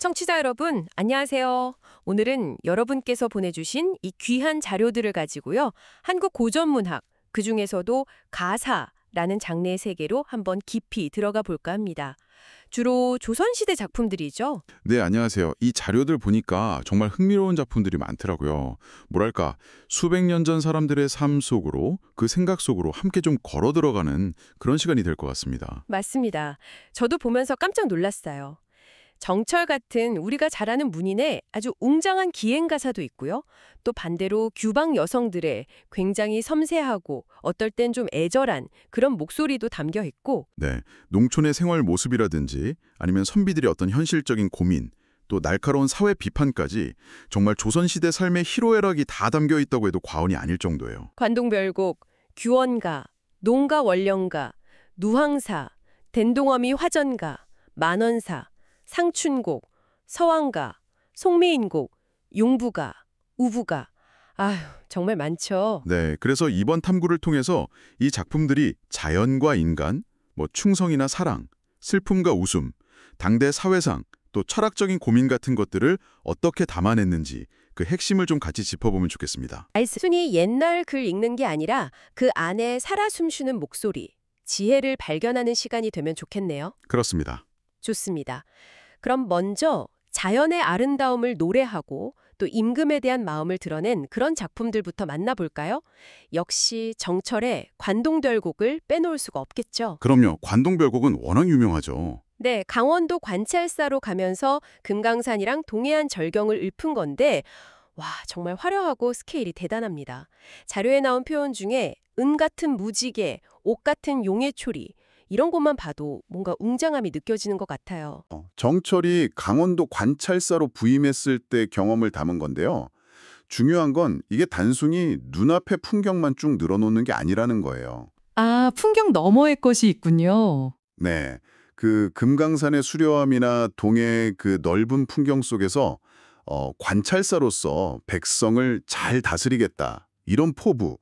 청취자 여러분, 안녕하세요. 오늘은 여러분께서 보내주신 이 귀한 자료들을 가지고요. 한국 고전문학, 그중에서도 가사라는 장르의 세계로 한번 깊이 들어가 볼까 합니다. 주로 조선시대 작품들이죠. 네, 안녕하세요. 이 자료들 보니까 정말 흥미로운 작품들이 많더라고요. 뭐랄까, 수백 년 전 사람들의 삶 속으로, 그 생각 속으로 함께 좀 걸어 들어가는 그런 시간이 될 것 같습니다. 맞습니다. 저도 보면서 깜짝 놀랐어요. 정철 같은 우리가 잘 아는 문인의 아주 웅장한 기행가사도 있고요. 또 반대로 규방 여성들의 굉장히 섬세하고 어떨 땐 좀 애절한 그런 목소리도 담겨 있고. 네, 농촌의 생활 모습이라든지 아니면 선비들의 어떤 현실적인 고민, 또 날카로운 사회 비판까지 정말 조선시대 삶의 희로애락이 다 담겨 있다고 해도 과언이 아닐 정도예요. 관동별곡, 규원가, 농가 원령가, 누황사, 댄동어미 화전가, 만원사, 상춘곡, 서왕가, 송미인곡, 용부가, 우부가. 아휴, 정말 많죠. 네, 그래서 이번 탐구를 통해서 이 작품들이 자연과 인간, 충성이나 사랑, 슬픔과 웃음, 당대 사회상, 또 철학적인 고민 같은 것들을 어떻게 담아냈는지 그 핵심을 좀 같이 짚어보면 좋겠습니다. 순이 옛날 글 읽는 게 아니라 그 안에 살아 숨쉬는 목소리, 지혜를 발견하는 시간이 되면 좋겠네요. 그렇습니다. 좋습니다. 그럼 먼저 자연의 아름다움을 노래하고 또 임금에 대한 마음을 드러낸 그런 작품들부터 만나볼까요? 역시 정철의 관동별곡을 빼놓을 수가 없겠죠. 그럼요. 관동별곡은 워낙 유명하죠. 네, 강원도 관찰사로 가면서 금강산이랑 동해안 절경을 읊은 건데 와, 정말 화려하고 스케일이 대단합니다. 자료에 나온 표현 중에 은 같은 무지개, 옥 같은 용해초리 이런 것만 봐도 뭔가 웅장함이 느껴지는 것 같아요. 정철이 강원도 관찰사로 부임했을 때 경험을 담은 건데요. 중요한 건 이게 단순히 눈앞의 풍경만 쭉 늘어놓는 게 아니라는 거예요. 아, 풍경 너머의 것이 있군요. 네, 그 금강산의 수려함이나 동해의 그 넓은 풍경 속에서 관찰사로서 백성을 잘 다스리겠다. 이런 포부,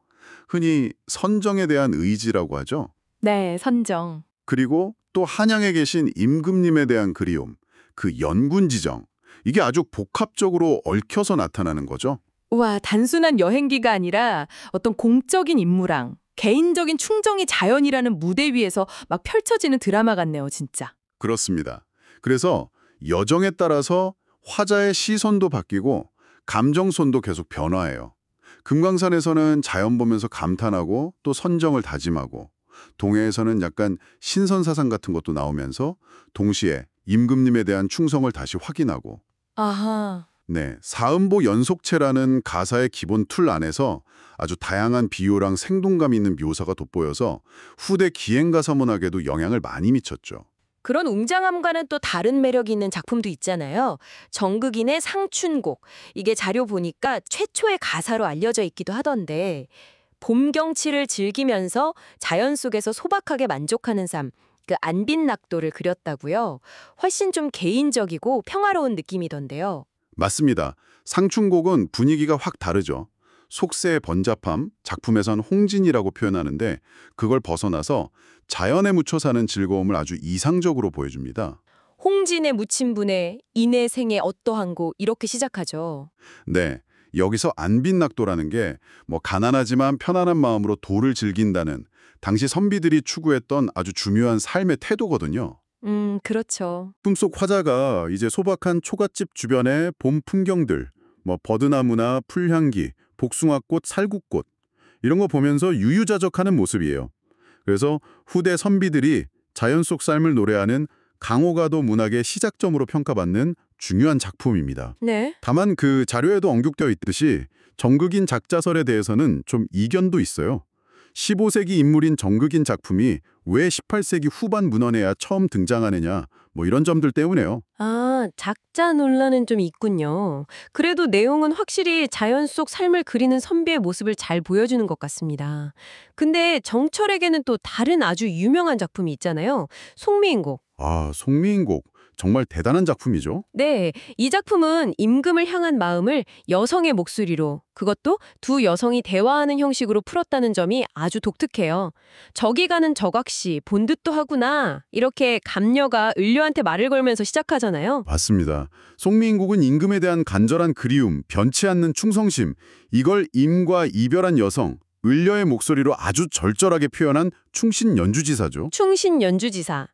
흔히 선정에 대한 의지라고 하죠. 네, 선정. 그리고 또 한양에 계신 임금님에 대한 그리움, 그 연군지정, 이게 아주 복합적으로 얽혀서 나타나는 거죠. 우와, 단순한 여행기가 아니라 어떤 공적인 임무랑 개인적인 충정이 자연이라는 무대 위에서 막 펼쳐지는 드라마 같네요, 진짜. 그렇습니다. 그래서 여정에 따라서 화자의 시선도 바뀌고 감정선도 계속 변화해요. 금강산에서는 자연 보면서 감탄하고 또 선정을 다짐하고 동해에서는 약간 신선사상 같은 것도 나오면서 동시에 임금님에 대한 충성을 다시 확인하고 아하. 네, 사음보 연속체라는 가사의 기본 틀 안에서 아주 다양한 비유랑 생동감 있는 묘사가 돋보여서 후대 기행가사 문학에도 영향을 많이 미쳤죠. 그런 웅장함과는 또 다른 매력이 있는 작품도 있잖아요. 정극인의 상춘곡. 이게 자료 보니까 최초의 가사로 알려져 있기도 하던데 봄 경치를 즐기면서 자연 속에서 소박하게 만족하는 삶, 그 안빈낙도를 그렸다고요. 훨씬 좀 개인적이고 평화로운 느낌이던데요. 맞습니다. 상춘곡은 분위기가 확 다르죠. 속세의 번잡함, 작품에선 홍진이라고 표현하는데 그걸 벗어나서 자연에 묻혀 사는 즐거움을 아주 이상적으로 보여줍니다. 홍진에 묻힌 분의 인의 생에 어떠한고 이렇게 시작하죠. 네, 여기서 안빈낙도라는 게 가난하지만 편안한 마음으로 도를 즐긴다는 당시 선비들이 추구했던 아주 중요한 삶의 태도거든요. 그렇죠. 꿈속 화자가 이제 소박한 초가집 주변의 봄 풍경들, 버드나무나 풀향기, 복숭아꽃, 살구꽃 이런 거 보면서 유유자적하는 모습이에요. 그래서 후대 선비들이 자연 속 삶을 노래하는 강호가도 문학의 시작점으로 평가받는 중요한 작품입니다. 네. 다만 그 자료에도 언급되어 있듯이 정극인 작자설에 대해서는 좀 이견도 있어요. 15세기 인물인 정극인 작품이 왜 18세기 후반 문헌에야 처음 등장하느냐 이런 점들 때문에요. 아, 작자 논란은 좀 있군요. 그래도 내용은 확실히 자연 속 삶을 그리는 선비의 모습을 잘 보여주는 것 같습니다. 근데 정철에게는 또 다른 아주 유명한 작품이 있잖아요. 송미인곡. 아, 송미인곡. 정말 대단한 작품이죠. 네, 이 작품은 임금을 향한 마음을 여성의 목소리로, 그것도 두 여성이 대화하는 형식으로 풀었다는 점이 아주 독특해요. 저기 가는 저각시 본 듯도 하구나. 이렇게 감녀가 을려한테 말을 걸면서 시작하잖아요. 맞습니다. 송미인국은 임금에 대한 간절한 그리움, 변치 않는 충성심, 이걸 임과 이별한 여성, 을려의 목소리로 아주 절절하게 표현한 충신 연주지사죠. 충신 연주지사.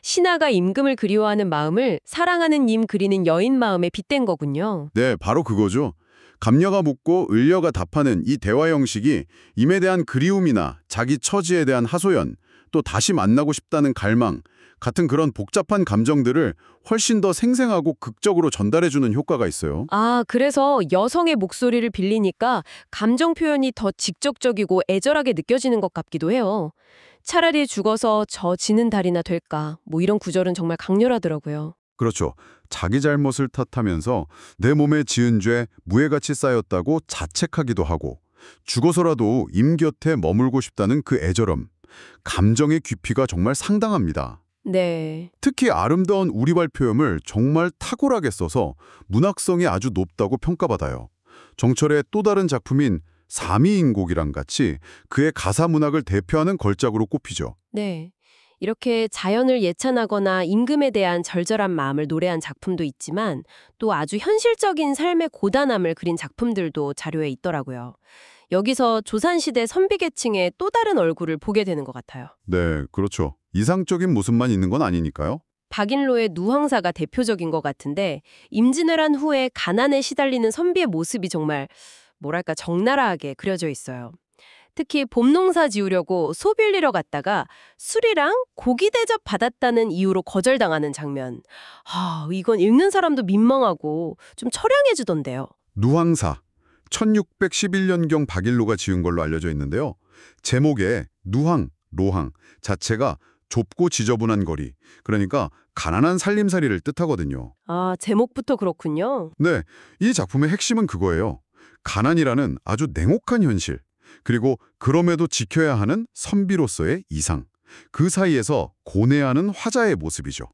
신하가 임금을 그리워하는 마음을 사랑하는 임 그리는 여인 마음에 빗댄 거군요. 네, 바로 그거죠. 감녀가 묻고 을려가 답하는 이 대화 형식이 임에 대한 그리움이나 자기 처지에 대한 하소연, 또 다시 만나고 싶다는 갈망 같은 그런 복잡한 감정들을 훨씬 더 생생하고 극적으로 전달해주는 효과가 있어요. 아, 그래서 여성의 목소리를 빌리니까 감정 표현이 더 직접적이고 애절하게 느껴지는 것 같기도 해요. 차라리 죽어서 저 지는 달이나 될까. 뭐 이런 구절은 정말 강렬하더라고요. 그렇죠. 자기 잘못을 탓하면서 내 몸에 지은 죄 무해같이 쌓였다고 자책하기도 하고 죽어서라도 임 곁에 머물고 싶다는 그 애절함, 감정의 깊이가 정말 상당합니다. 네. 특히 아름다운 우리말 표현을 정말 탁월하게 써서 문학성이 아주 높다고 평가받아요. 정철의 또 다른 작품인 삼이인곡이랑 같이 그의 가사 문학을 대표하는 걸작으로 꼽히죠. 네. 이렇게 자연을 예찬하거나 임금에 대한 절절한 마음을 노래한 작품도 있지만 또 아주 현실적인 삶의 고단함을 그린 작품들도 자료에 있더라고요. 여기서 조선시대 선비계층의 또 다른 얼굴을 보게 되는 것 같아요. 네, 그렇죠. 이상적인 모습만 있는 건 아니니까요. 박인로의 누황사가 대표적인 것 같은데 임진왜란 후에 가난에 시달리는 선비의 모습이 정말 뭐랄까 적나라하게 그려져 있어요. 특히 봄농사 지으려고 소 빌리러 갔다가 술이랑 고기 대접 받았다는 이유로 거절당하는 장면. 이건 읽는 사람도 민망하고 좀 처량해지던데요. 누황사, 1611년경 박일로가 지은 걸로 알려져 있는데요. 제목에 누황, 로항 자체가 좁고 지저분한 거리, 그러니까 가난한 살림살이를 뜻하거든요. 아, 제목부터 그렇군요. 네, 이 작품의 핵심은 그거예요. 가난이라는 아주 냉혹한 현실, 그리고 그럼에도 지켜야 하는 선비로서의 이상, 그 사이에서 고뇌하는 화자의 모습이죠.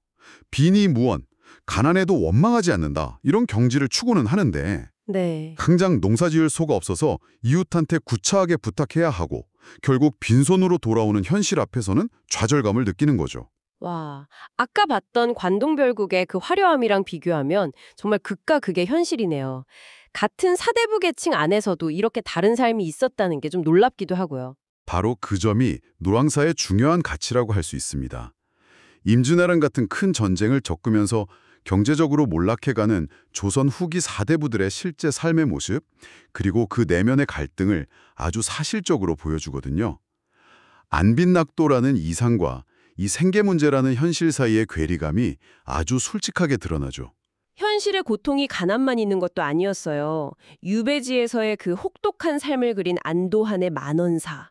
빈이 무원, 가난에도 원망하지 않는다, 이런 경지를 추구는 하는데 네. 당장 농사지을 소가 없어서 이웃한테 구차하게 부탁해야 하고 결국 빈손으로 돌아오는 현실 앞에서는 좌절감을 느끼는 거죠. 와, 아까 봤던 관동별국의 그 화려함이랑 비교하면 정말 극과 극의 현실이네요. 같은 사대부 계층 안에서도 이렇게 다른 삶이 있었다는 게 좀 놀랍기도 하고요. 바로 그 점이 노랑사의 중요한 가치라고 할 수 있습니다. 임진왜란 같은 큰 전쟁을 겪으면서 경제적으로 몰락해가는 조선 후기 사대부들의 실제 삶의 모습, 그리고 그 내면의 갈등을 아주 사실적으로 보여주거든요. 안빈낙도라는 이상과 이 생계 문제라는 현실 사이의 괴리감이 아주 솔직하게 드러나죠. 현실의 고통이 가난만 있는 것도 아니었어요. 유배지에서의 그 혹독한 삶을 그린 안도한의 만원사.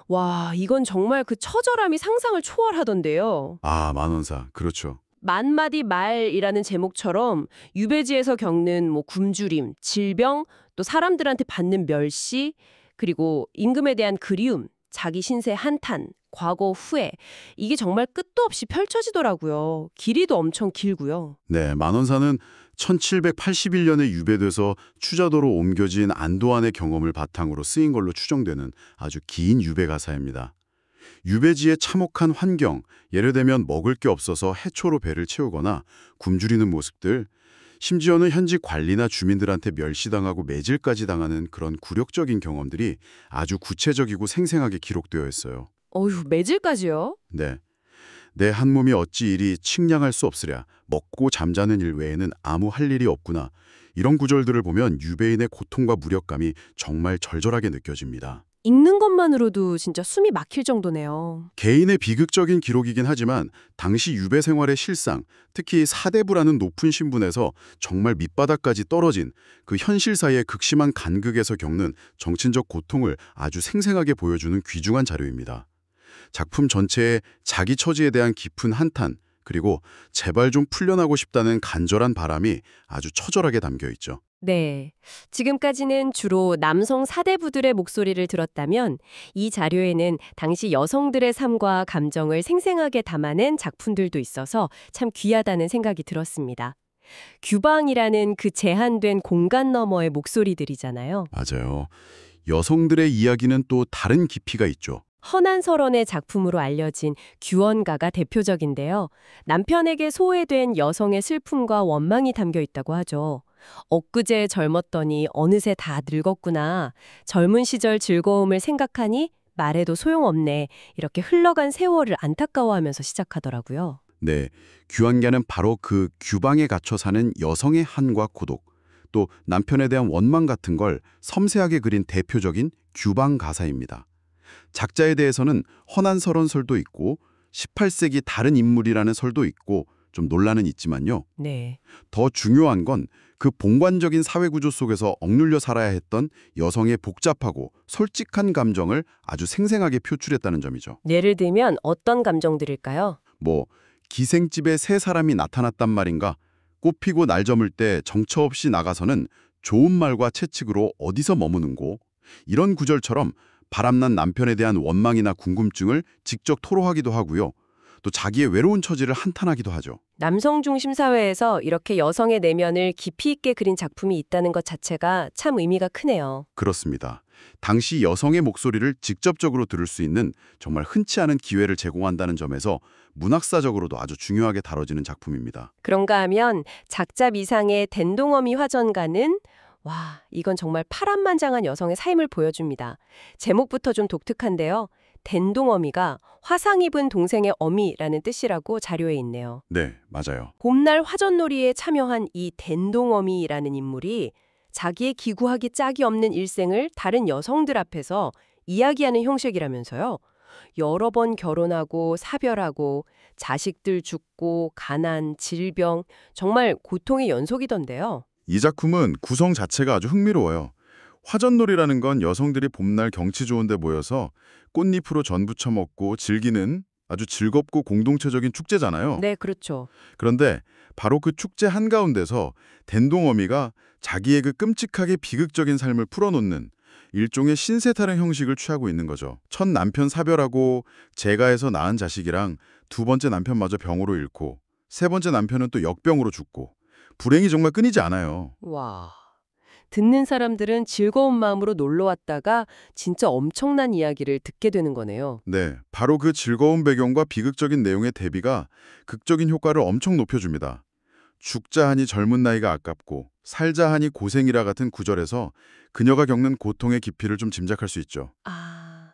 와, 이건 정말 그 처절함이 상상을 초월하던데요. 아, 만원사, 그렇죠. 만마디 말이라는 제목처럼 유배지에서 겪는 굶주림, 질병, 또 사람들한테 받는 멸시, 그리고 임금에 대한 그리움, 자기 신세 한탄, 과거 후회, 이게 정말 끝도 없이 펼쳐지더라고요. 길이도 엄청 길고요. 네, 만원사는 1781년에 유배돼서 추자도로 옮겨진 안도한의 경험을 바탕으로 쓰인 걸로 추정되는 아주 긴 유배 가사입니다. 유배지의 참혹한 환경, 예를 들면 먹을 게 없어서 해초로 배를 채우거나 굶주리는 모습들, 심지어는 현지 관리나 주민들한테 멸시당하고 매질까지 당하는 그런 굴욕적인 경험들이 아주 구체적이고 생생하게 기록되어 있어요. 어휴, 매질까지요? 네. 내 한 몸이 어찌 이리 측량할 수 없으랴. 먹고 잠자는 일 외에는 아무 할 일이 없구나. 이런 구절들을 보면 유배인의 고통과 무력감이 정말 절절하게 느껴집니다. 읽는 것만으로도 진짜 숨이 막힐 정도네요. 개인의 비극적인 기록이긴 하지만 당시 유배 생활의 실상, 특히 사대부라는 높은 신분에서 정말 밑바닥까지 떨어진 그 현실 사이의 극심한 간극에서 겪는 정신적 고통을 아주 생생하게 보여주는 귀중한 자료입니다. 작품 전체에 자기 처지에 대한 깊은 한탄, 그리고 제발 좀 풀려나고 싶다는 간절한 바람이 아주 처절하게 담겨 있죠. 네. 지금까지는 주로 남성 사대부들의 목소리를 들었다면 이 자료에는 당시 여성들의 삶과 감정을 생생하게 담아낸 작품들도 있어서 참 귀하다는 생각이 들었습니다. 규방이라는 그 제한된 공간 너머의 목소리들이잖아요. 맞아요. 여성들의 이야기는 또 다른 깊이가 있죠. 허난설원의 작품으로 알려진 규원가가 대표적인데요. 남편에게 소외된 여성의 슬픔과 원망이 담겨 있다고 하죠. 엊그제 젊었더니 어느새 다 늙었구나. 젊은 시절 즐거움을 생각하니 말해도 소용없네. 이렇게 흘러간 세월을 안타까워하면서 시작하더라고요. 네, 규환가는 바로 그 규방에 갇혀 사는 여성의 한과 고독, 또 남편에 대한 원망 같은 걸 섬세하게 그린 대표적인 규방 가사입니다. 작자에 대해서는 허난설원 설도 있고 18세기 다른 인물이라는 설도 있고 좀 논란은 있지만요. 네. 더 중요한 건 그 봉관적인 사회구조 속에서 억눌려 살아야 했던 여성의 복잡하고 솔직한 감정을 아주 생생하게 표출했다는 점이죠. 예를 들면 어떤 감정들일까요? 뭐 기생집에 새 사람이 나타났단 말인가? 꽃 피고 날 저물 때 정처 없이 나가서는 좋은 말과 채찍으로 어디서 머무는고? 이런 구절처럼 바람난 남편에 대한 원망이나 궁금증을 직접 토로하기도 하고요. 또 자기의 외로운 처지를 한탄하기도 하죠. 남성 중심 사회에서 이렇게 여성의 내면을 깊이 있게 그린 작품이 있다는 것 자체가 참 의미가 크네요. 그렇습니다. 당시 여성의 목소리를 직접적으로 들을 수 있는 정말 흔치 않은 기회를 제공한다는 점에서 문학사적으로도 아주 중요하게 다뤄지는 작품입니다. 그런가 하면 작자 미상의 댄동어미 화전가는 와, 이건 정말 파란만장한 여성의 삶을 보여줍니다. 제목부터 좀 독특한데요. 댄동어미가 화상 입은 동생의 어미라는 뜻이라고 자료에 있네요. 네, 맞아요. 봄날 화전놀이에 참여한 이 댄동어미라는 인물이 자기의 기구하기 짝이 없는 일생을 다른 여성들 앞에서 이야기하는 형식이라면서요. 여러 번 결혼하고 사별하고 자식들 죽고 가난, 질병, 정말 고통의 연속이던데요. 이 작품은 구성 자체가 아주 흥미로워요. 화전놀이라는 건 여성들이 봄날 경치 좋은 데 모여서 꽃잎으로 전 부쳐 먹고 즐기는 아주 즐겁고 공동체적인 축제잖아요. 네, 그렇죠. 그런데 바로 그 축제 한가운데서 댄동어미가 자기의 그 끔찍하게 비극적인 삶을 풀어놓는 일종의 신세타령 형식을 취하고 있는 거죠. 첫 남편 사별하고 재가해서 낳은 자식이랑 두 번째 남편마저 병으로 잃고 세 번째 남편은 또 역병으로 죽고 불행이 정말 끊이지 않아요. 와. 듣는 사람들은 즐거운 마음으로 놀러 왔다가 진짜 엄청난 이야기를 듣게 되는 거네요. 네, 바로 그 즐거운 배경과 비극적인 내용의 대비가 극적인 효과를 엄청 높여줍니다. 죽자 하니 젊은 나이가 아깝고 살자 하니 고생이라 같은 구절에서 그녀가 겪는 고통의 깊이를 좀 짐작할 수 있죠. 아.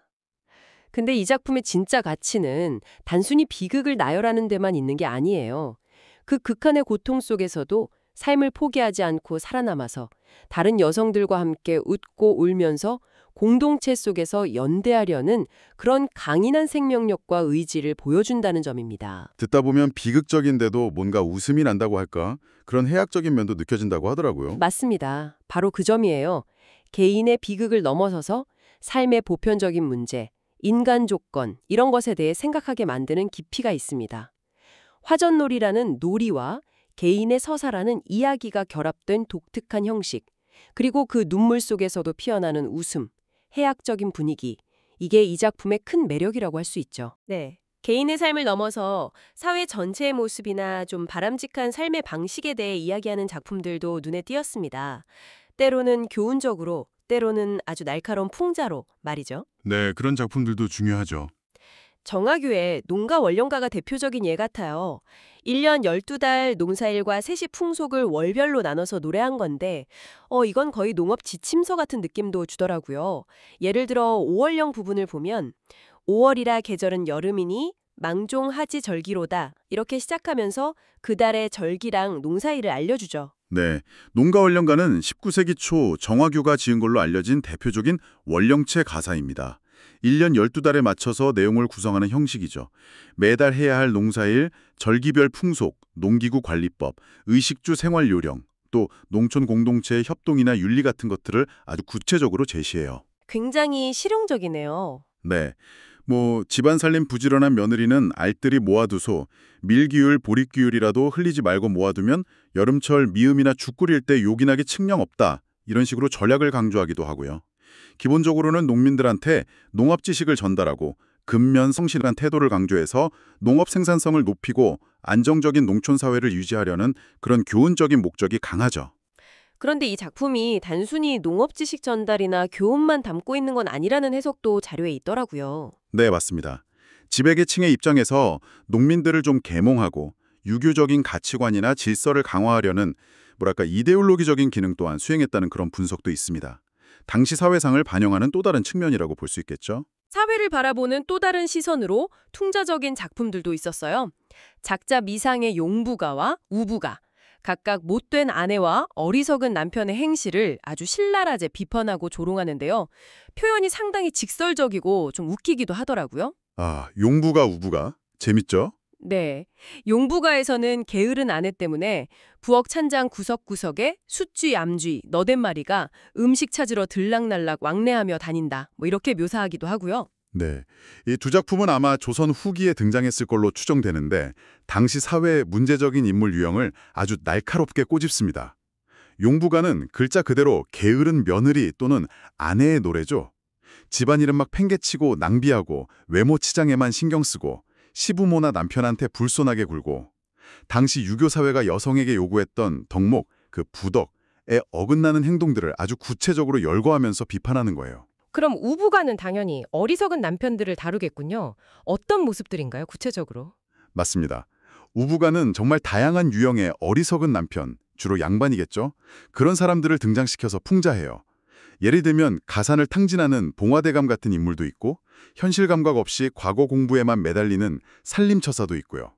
근데 이 작품의 진짜 가치는 단순히 비극을 나열하는 데만 있는 게 아니에요. 그 극한의 고통 속에서도 삶을 포기하지 않고 살아남아서 다른 여성들과 함께 웃고 울면서 공동체 속에서 연대하려는 그런 강인한 생명력과 의지를 보여준다는 점입니다. 듣다 보면 비극적인데도 뭔가 웃음이 난다고 할까? 그런 해학적인 면도 느껴진다고 하더라고요. 맞습니다. 바로 그 점이에요. 개인의 비극을 넘어서서 삶의 보편적인 문제, 인간 조건 이런 것에 대해 생각하게 만드는 깊이가 있습니다. 화전놀이라는 놀이와 개인의 서사라는 이야기가 결합된 독특한 형식, 그리고 그 눈물 속에서도 피어나는 웃음, 해학적인 분위기, 이게 이 작품의 큰 매력이라고 할 수 있죠. 네. 개인의 삶을 넘어서 사회 전체의 모습이나 좀 바람직한 삶의 방식에 대해 이야기하는 작품들도 눈에 띄었습니다. 때로는 교훈적으로, 때로는 아주 날카로운 풍자로 말이죠. 네, 그런 작품들도 중요하죠. 정화교의 농가 원령가가 대표적인 예 같아요. 1년 12달 농사일과 세시 풍속을 월별로 나눠서 노래한 건데 이건 거의 농업 지침서 같은 느낌도 주더라고요. 예를 들어 5월령 부분을 보면 5월이라 계절은 여름이니 망종하지 절기로다 이렇게 시작하면서 그 달의 절기랑 농사일을 알려주죠. 네, 농가원령가는 19세기 초 정화교가 지은 걸로 알려진 대표적인 원령체 가사입니다. 1년 12달에 맞춰서 내용을 구성하는 형식이죠. 매달 해야 할 농사일, 절기별 풍속, 농기구 관리법, 의식주 생활 요령, 또 농촌 공동체의 협동이나 윤리 같은 것들을 아주 구체적으로 제시해요. 굉장히 실용적이네요. 네, 뭐 집안 살림 부지런한 며느리는 알뜰히 모아두소, 밀기율, 보릿기율이라도 흘리지 말고 모아두면 여름철 미음이나 죽 끓일 때 요긴하기 측량 없다. 이런 식으로 전략을 강조하기도 하고요. 기본적으로는 농민들한테 농업 지식을 전달하고 근면 성실한 태도를 강조해서 농업 생산성을 높이고 안정적인 농촌 사회를 유지하려는 그런 교훈적인 목적이 강하죠. 그런데 이 작품이 단순히 농업 지식 전달이나 교훈만 담고 있는 건 아니라는 해석도 자료에 있더라고요. 네, 맞습니다. 지배계층의 입장에서 농민들을 좀 계몽하고 유교적인 가치관이나 질서를 강화하려는 뭐랄까 이데올로기적인 기능 또한 수행했다는 그런 분석도 있습니다. 당시 사회상을 반영하는 또 다른 측면이라고 볼 수 있겠죠. 사회를 바라보는 또 다른 시선으로 퉁자적인 작품들도 있었어요. 작자 미상의 용부가와 우부가 각각 못된 아내와 어리석은 남편의 행실을 아주 신랄하게 비판하고 조롱하는데요. 표현이 상당히 직설적이고 좀 웃기기도 하더라고요. 아, 용부가 우부가 재밌죠? 네. 용부가에서는 게으른 아내 때문에 부엌 찬장 구석구석에 숫쥐, 암쥐, 너댓마리가 음식 찾으러 들락날락 왕래하며 다닌다. 뭐 이렇게 묘사하기도 하고요. 네. 이 두 작품은 아마 조선 후기에 등장했을 걸로 추정되는데 당시 사회의 문제적인 인물 유형을 아주 날카롭게 꼬집습니다. 용부가는 글자 그대로 게으른 며느리 또는 아내의 노래죠. 집안일은 막 팽개치고 낭비하고 외모 치장에만 신경 쓰고 시부모나 남편한테 불손하게 굴고 당시 유교 사회가 여성에게 요구했던 덕목, 그 부덕에 어긋나는 행동들을 아주 구체적으로 열거하면서 비판하는 거예요. 그럼 우부가는 당연히 어리석은 남편들을 다루겠군요. 어떤 모습들인가요, 구체적으로? 맞습니다. 우부가는 정말 다양한 유형의 어리석은 남편, 주로 양반이겠죠? 그런 사람들을 등장시켜서 풍자해요. 예를 들면 가산을 탕진하는 봉화대감 같은 인물도 있고 현실 감각 없이 과거 공부에만 매달리는 살림처사도 있고요.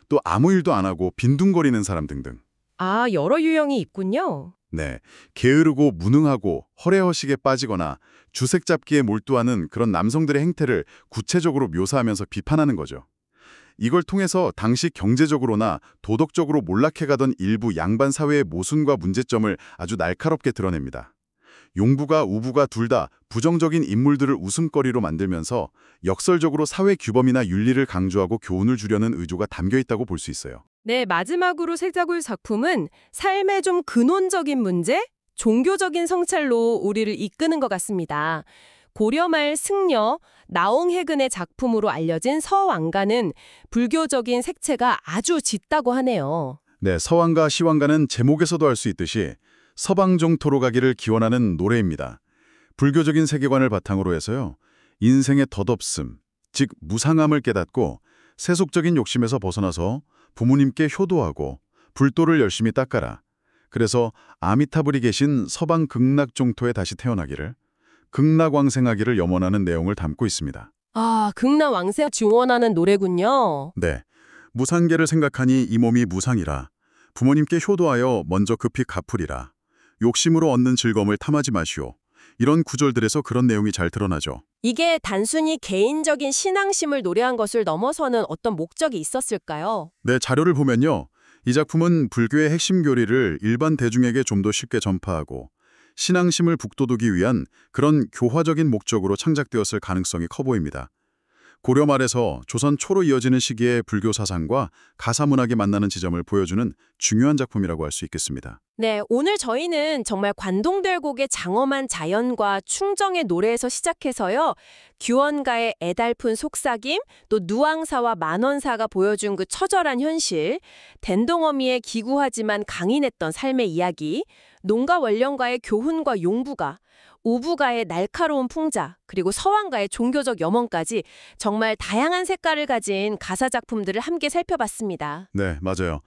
또 아무 일도 안 하고 빈둥거리는 사람 등등. 아, 여러 유형이 있군요. 네, 게으르고 무능하고 허례허식에 빠지거나 주색 잡기에 몰두하는 그런 남성들의 행태를 구체적으로 묘사하면서 비판하는 거죠. 이걸 통해서 당시 경제적으로나 도덕적으로 몰락해가던 일부 양반 사회의 모순과 문제점을 아주 날카롭게 드러냅니다. 용부가 우부가 둘 다 부정적인 인물들을 웃음거리로 만들면서 역설적으로 사회 규범이나 윤리를 강조하고 교훈을 주려는 의도가 담겨 있다고 볼 수 있어요. 네, 마지막으로 세자굴 작품은 삶의 좀 근원적인 문제, 종교적인 성찰로 우리를 이끄는 것 같습니다. 고려 말 승려, 나홍해근의 작품으로 알려진 서왕가는 불교적인 색채가 아주 짙다고 하네요. 네, 서왕가, 시왕가는 제목에서도 알 수 있듯이 서방종토로 가기를 기원하는 노래입니다. 불교적인 세계관을 바탕으로 해서요. 인생의 덧없음, 즉 무상함을 깨닫고 세속적인 욕심에서 벗어나서 부모님께 효도하고 불도를 열심히 닦아라. 그래서 아미타불이 계신 서방 극락종토에 다시 태어나기를, 극락왕생하기를 염원하는 내용을 담고 있습니다. 아, 극락왕생 증원하는 노래군요. 네, 무상계를 생각하니 이 몸이 무상이라. 부모님께 효도하여 먼저 급히 갚으리라. 욕심으로 얻는 즐거움을 탐하지 마시오. 이런 구절들에서 그런 내용이 잘 드러나죠. 이게 단순히 개인적인 신앙심을 노래한 것을 넘어서는 어떤 목적이 있었을까요? 네, 자료를 보면요. 이 작품은 불교의 핵심 교리를 일반 대중에게 좀 더 쉽게 전파하고 신앙심을 북돋우기 위한 그런 교화적인 목적으로 창작되었을 가능성이 커 보입니다. 고려 말에서 조선 초로 이어지는 시기의 불교 사상과 가사문학이 만나는 지점을 보여주는 중요한 작품이라고 할 수 있겠습니다. 네, 오늘 저희는 정말 관동대곡의 장엄한 자연과 충정의 노래에서 시작해서요. 규원가의 애달픈 속삭임, 또 누앙사와 만원사가 보여준 그 처절한 현실, 댄동어미의 기구하지만 강인했던 삶의 이야기, 농가 원령가의 교훈과 용부가, 우부가의 날카로운 풍자, 그리고 서왕가의 종교적 염원까지 정말 다양한 색깔을 가진 가사 작품들을 함께 살펴봤습니다. 네, 맞아요.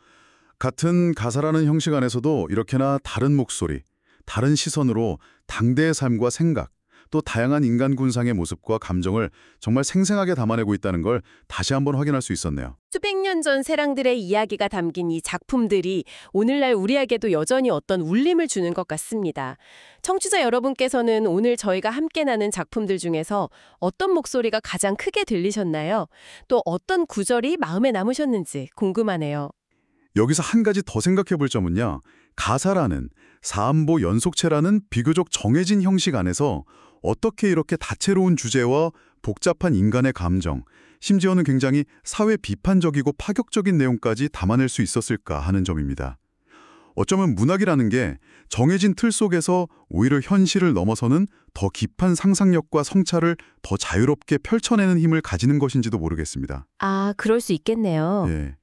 같은 가사라는 형식 안에서도 이렇게나 다른 목소리, 다른 시선으로 당대의 삶과 생각, 또 다양한 인간 군상의 모습과 감정을 정말 생생하게 담아내고 있다는 걸 다시 한번 확인할 수 있었네요. 수백 년 전 세랑들의 이야기가 담긴 이 작품들이 오늘날 우리에게도 여전히 어떤 울림을 주는 것 같습니다. 청취자 여러분께서는 오늘 저희가 함께 나눈 작품들 중에서 어떤 목소리가 가장 크게 들리셨나요? 또 어떤 구절이 마음에 남으셨는지 궁금하네요. 여기서 한 가지 더 생각해 볼 점은요. 가사라는 사음보 연속체라는 비교적 정해진 형식 안에서 어떻게 이렇게 다채로운 주제와 복잡한 인간의 감정, 심지어는 굉장히 사회 비판적이고 파격적인 내용까지 담아낼 수 있었을까 하는 점입니다. 어쩌면 문학이라는 게 정해진 틀 속에서 오히려 현실을 넘어서는 더 깊은 상상력과 성찰을 더 자유롭게 펼쳐내는 힘을 가지는 것인지도 모르겠습니다. 아, 그럴 수 있겠네요. 예.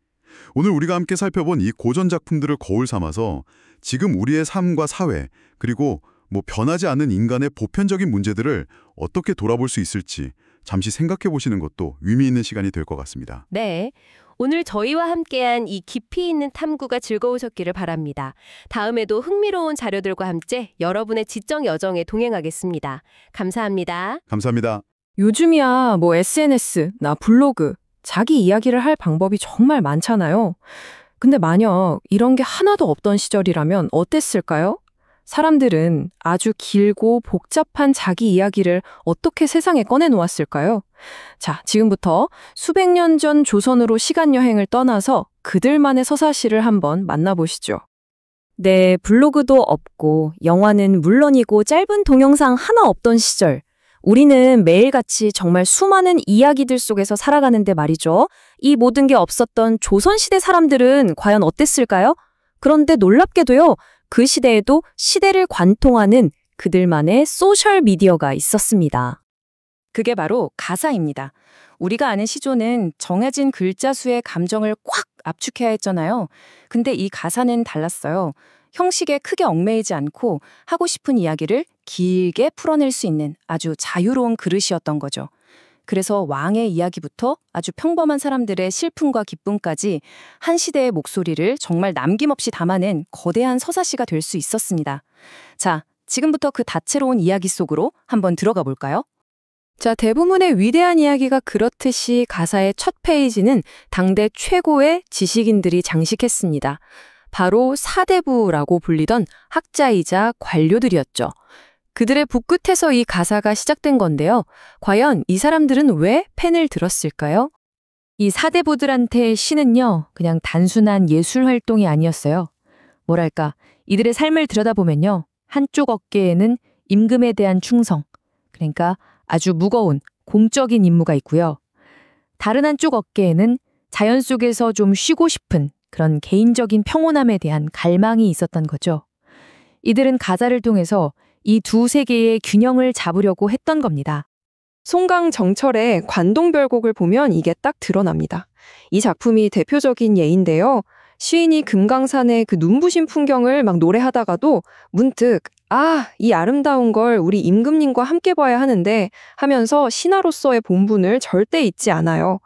오늘 우리가 함께 살펴본 이 고전 작품들을 거울 삼아서 지금 우리의 삶과 사회, 그리고 변하지 않는 인간의 보편적인 문제들을 어떻게 돌아볼 수 있을지 잠시 생각해 보시는 것도 의미 있는 시간이 될 것 같습니다. 네. 오늘 저희와 함께한 이 깊이 있는 탐구가 즐거우셨기를 바랍니다. 다음에도 흥미로운 자료들과 함께 여러분의 지적 여정에 동행하겠습니다. 감사합니다. 감사합니다. 요즘이야 SNS, 나 블로그, 자기 이야기를 할 방법이 정말 많잖아요. 근데 만약 이런 게 하나도 없던 시절이라면 어땠을까요? 사람들은 아주 길고 복잡한 자기 이야기를 어떻게 세상에 꺼내놓았을까요? 자, 지금부터 수백 년 전 조선으로 시간여행을 떠나서 그들만의 서사시를 한번 만나보시죠. 네, 블로그도 없고 영화는 물론이고 짧은 동영상 하나 없던 시절. 우리는 매일같이 정말 수많은 이야기들 속에서 살아가는데 말이죠. 이 모든 게 없었던 조선시대 사람들은 과연 어땠을까요? 그런데 놀랍게도요. 그 시대에도 시대를 관통하는 그들만의 소셜미디어가 있었습니다. 그게 바로 가사입니다. 우리가 아는 시조는 정해진 글자 수의 감정을 꽉 압축해야 했잖아요. 근데 이 가사는 달랐어요. 형식에 크게 얽매이지 않고 하고 싶은 이야기를 길게 풀어낼 수 있는 아주 자유로운 그릇이었던 거죠. 그래서 왕의 이야기부터 아주 평범한 사람들의 슬픔과 기쁨까지 한 시대의 목소리를 정말 남김없이 담아낸 거대한 서사시가 될 수 있었습니다. 자, 지금부터 그 다채로운 이야기 속으로 한번 들어가 볼까요? 자, 대부분의 위대한 이야기가 그렇듯이 가사의 첫 페이지는 당대 최고의 지식인들이 장식했습니다. 바로 사대부라고 불리던 학자이자 관료들이었죠. 그들의 붓끝에서 이 가사가 시작된 건데요. 과연 이 사람들은 왜 펜을 들었을까요? 이 사대부들한테 시는요, 그냥 단순한 예술 활동이 아니었어요. 뭐랄까, 이들의 삶을 들여다보면요. 한쪽 어깨에는 임금에 대한 충성, 그러니까 아주 무거운 공적인 임무가 있고요. 다른 한쪽 어깨에는 자연 속에서 좀 쉬고 싶은 그런 개인적인 평온함에 대한 갈망이 있었던 거죠. 이들은 가사를 통해서 이 두 세계의 균형을 잡으려고 했던 겁니다. 송강정철의 관동별곡을 보면 이게 딱 드러납니다. 이 작품이 대표적인 예인데요. 시인이 금강산의 그 눈부신 풍경을 막 노래하다가도 문득 이 아름다운 걸 우리 임금님과 함께 봐야 하는데 하면서 신하로서의 본분을 절대 잊지 않아요.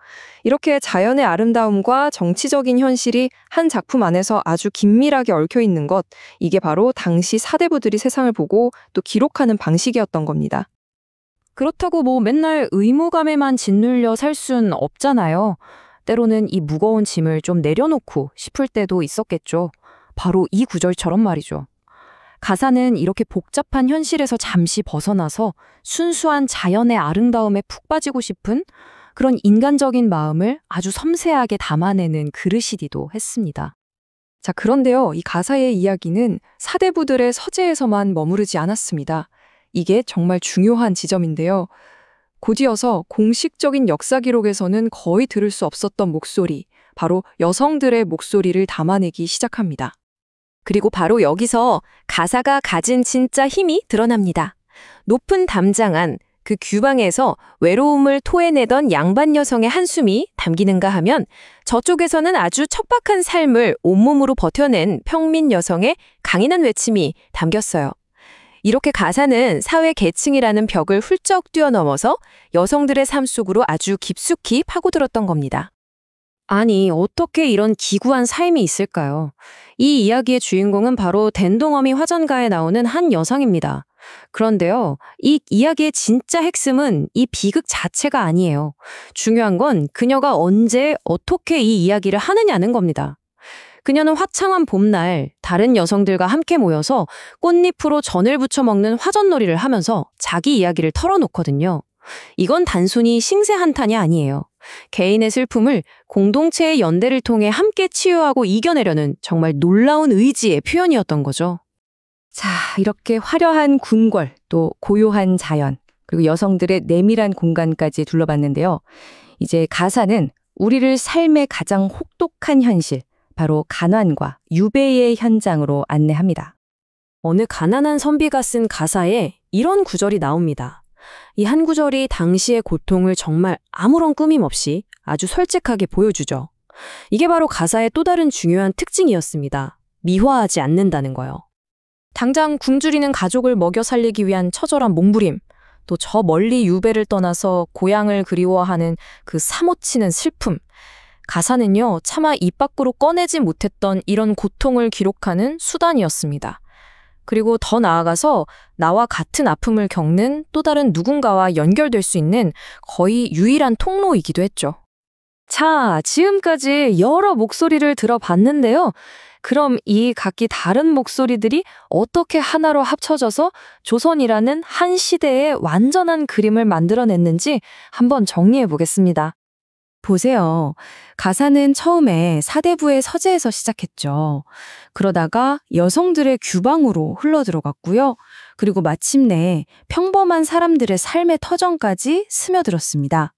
이렇게 자연의 아름다움과 정치적인 현실이 한 작품 안에서 아주 긴밀하게 얽혀 있는 것, 이게 바로 당시 사대부들이 세상을 보고 또 기록하는 방식이었던 겁니다. 그렇다고 맨날 의무감에만 짓눌려 살 순 없잖아요. 때로는 이 무거운 짐을 좀 내려놓고 싶을 때도 있었겠죠. 바로 이 구절처럼 말이죠. 가사는 이렇게 복잡한 현실에서 잠시 벗어나서 순수한 자연의 아름다움에 푹 빠지고 싶은 그런 인간적인 마음을 아주 섬세하게 담아내는 그릇이기도 했습니다. 자, 그런데요, 이 가사의 이야기는 사대부들의 서재에서만 머무르지 않았습니다. 이게 정말 중요한 지점인데요. 곧이어서 공식적인 역사 기록에서는 거의 들을 수 없었던 목소리, 바로 여성들의 목소리를 담아내기 시작합니다. 그리고 바로 여기서 가사가 가진 진짜 힘이 드러납니다. 높은 담장 안, 그 규방에서 외로움을 토해내던 양반 여성의 한숨이 담기는가 하면 저쪽에서는 아주 척박한 삶을 온몸으로 버텨낸 평민 여성의 강인한 외침이 담겼어요. 이렇게 가사는 사회 계층이라는 벽을 훌쩍 뛰어넘어서 여성들의 삶 속으로 아주 깊숙이 파고들었던 겁니다. 아니, 어떻게 이런 기구한 삶이 있을까요? 이 이야기의 주인공은 바로 댄동어미 화전가에 나오는 한 여성입니다. 그런데요, 이 이야기의 진짜 핵심은 이 비극 자체가 아니에요. 중요한 건 그녀가 언제 어떻게 이 이야기를 하느냐는 겁니다. 그녀는 화창한 봄날 다른 여성들과 함께 모여서 꽃잎으로 전을 부쳐 먹는 화전놀이를 하면서 자기 이야기를 털어놓거든요. 이건 단순히 싱세 한탄이 아니에요. 개인의 슬픔을 공동체의 연대를 통해 함께 치유하고 이겨내려는 정말 놀라운 의지의 표현이었던 거죠. 자, 이렇게 화려한 궁궐, 또 고요한 자연, 그리고 여성들의 내밀한 공간까지 둘러봤는데요. 이제 가사는 우리를 삶의 가장 혹독한 현실, 바로 가난과 유배의 현장으로 안내합니다. 어느 가난한 선비가 쓴 가사에 이런 구절이 나옵니다. 이 한 구절이 당시의 고통을 정말 아무런 꾸밈 없이 아주 솔직하게 보여주죠. 이게 바로 가사의 또 다른 중요한 특징이었습니다. 미화하지 않는다는 거요. 당장 굶주리는 가족을 먹여 살리기 위한 처절한 몸부림, 또 저 멀리 유배를 떠나서 고향을 그리워하는 그 사모치는 슬픔. 가사는요, 차마 입 밖으로 꺼내지 못했던 이런 고통을 기록하는 수단이었습니다. 그리고 더 나아가서 나와 같은 아픔을 겪는 또 다른 누군가와 연결될 수 있는 거의 유일한 통로이기도 했죠. 자, 지금까지 여러 목소리를 들어봤는데요. 그럼 이 각기 다른 목소리들이 어떻게 하나로 합쳐져서 조선이라는 한 시대의 완전한 그림을 만들어냈는지 한번 정리해 보겠습니다. 보세요. 가사는 처음에 사대부의 서재에서 시작했죠. 그러다가 여성들의 규방으로 흘러들어갔고요. 그리고 마침내 평범한 사람들의 삶의 터전까지 스며들었습니다.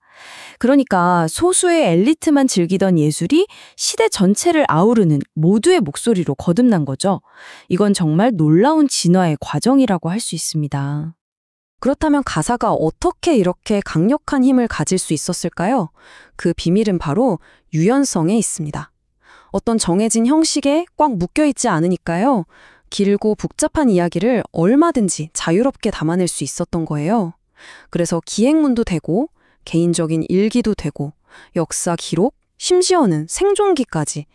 그러니까 소수의 엘리트만 즐기던 예술이 시대 전체를 아우르는 모두의 목소리로 거듭난 거죠. 이건 정말 놀라운 진화의 과정이라고 할 수 있습니다. 그렇다면 가사가 어떻게 이렇게 강력한 힘을 가질 수 있었을까요? 그 비밀은 바로 유연성에 있습니다. 어떤 정해진 형식에 꽉 묶여있지 않으니까요. 길고 복잡한 이야기를 얼마든지 자유롭게 담아낼 수 있었던 거예요. 그래서 기행문도 되고 개인적인 일기도 되고 역사 기록, 심지어는 생존기까지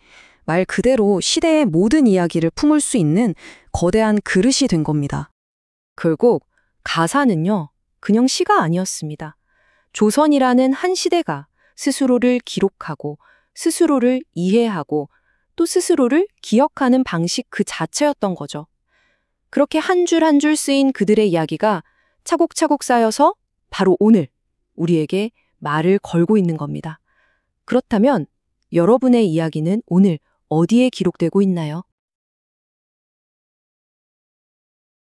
말 그대로 시대의 모든 이야기를 품을 수 있는 거대한 그릇이 된 겁니다. 결국 가사는요, 그냥 시가 아니었습니다. 조선이라는 한 시대가 스스로를 기록하고 스스로를 이해하고 또 스스로를 기억하는 방식 그 자체였던 거죠. 그렇게 한 줄 한 줄 쓰인 그들의 이야기가 차곡차곡 쌓여서 바로 오늘 우리에게 말을 걸고 있는 겁니다. 그렇다면 여러분의 이야기는 오늘 어디에 기록되고 있나요?